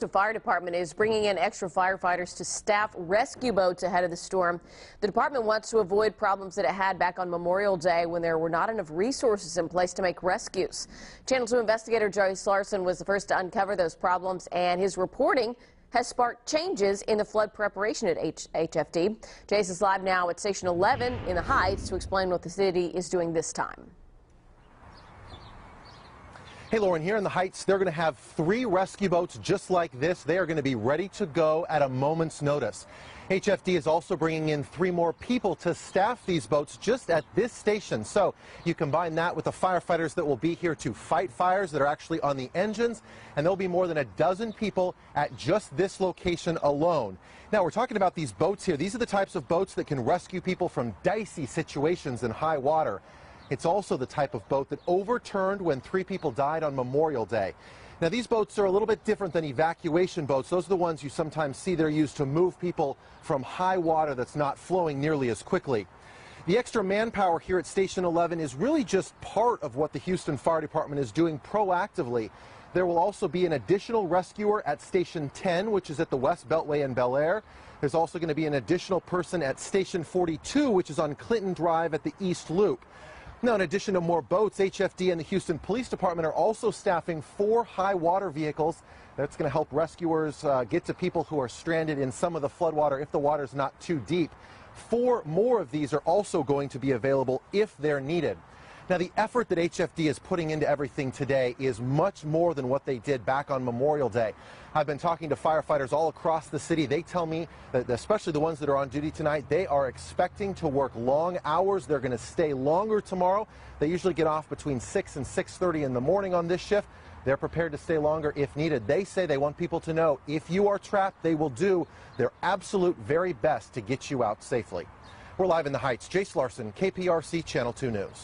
Houston Fire Department is bringing in extra firefighters to staff rescue boats ahead of the storm. The department wants to avoid problems that it had back on Memorial Day when there were not enough resources in place to make rescues. Channel 2 investigator Jace Larson was the first to uncover those problems, and his reporting has sparked changes in the flood preparation at HFD. Jace is live now at Station 11 in the Heights to explain what the city is doing this time. Hey, Lauren, here in the Heights, they're going to have 3 rescue boats just like this. They are going to be ready to go at a moment's notice. HFD is also bringing in 3 more people to staff these boats just at this station. So you combine that with the firefighters that will be here to fight fires that are actually on the engines, and there'll be more than a dozen people at just this location alone. Now, we're talking about these boats here. These are the types of boats that can rescue people from dicey situations in high water. It's also the type of boat that overturned when 3 people died on Memorial Day. Now, these boats are a little bit different than evacuation boats. Those are the ones you sometimes see they're used to move people from high water that's not flowing nearly as quickly. The extra manpower here at Station 11 is really just part of what the Houston Fire Department is doing proactively. There will also be an additional rescuer at Station 10, which is at the West Beltway in Bel Air. There's also going to be an additional person at Station 42, which is on Clinton Drive at the East Loop. Now, in addition to more boats, HFD and the Houston Police Department are also staffing 4 high water vehicles. That's going to help rescuers get to people who are stranded in some of the floodwater if the water's not too deep. 4 more of these are also going to be available if they're needed. Now, the effort that HFD is putting into everything today is much more than what they did back on Memorial Day. I've been talking to firefighters all across the city. They tell me that, especially the ones that are on duty tonight, they are expecting to work long hours. They're going to stay longer tomorrow. They usually get off between 6 and 6:30 in the morning on this shift. They're prepared to stay longer if needed. They say they want people to know if you are trapped, they will do their absolute very best to get you out safely. We're live in the Heights. Jace Larson, KPRC Channel 2 News.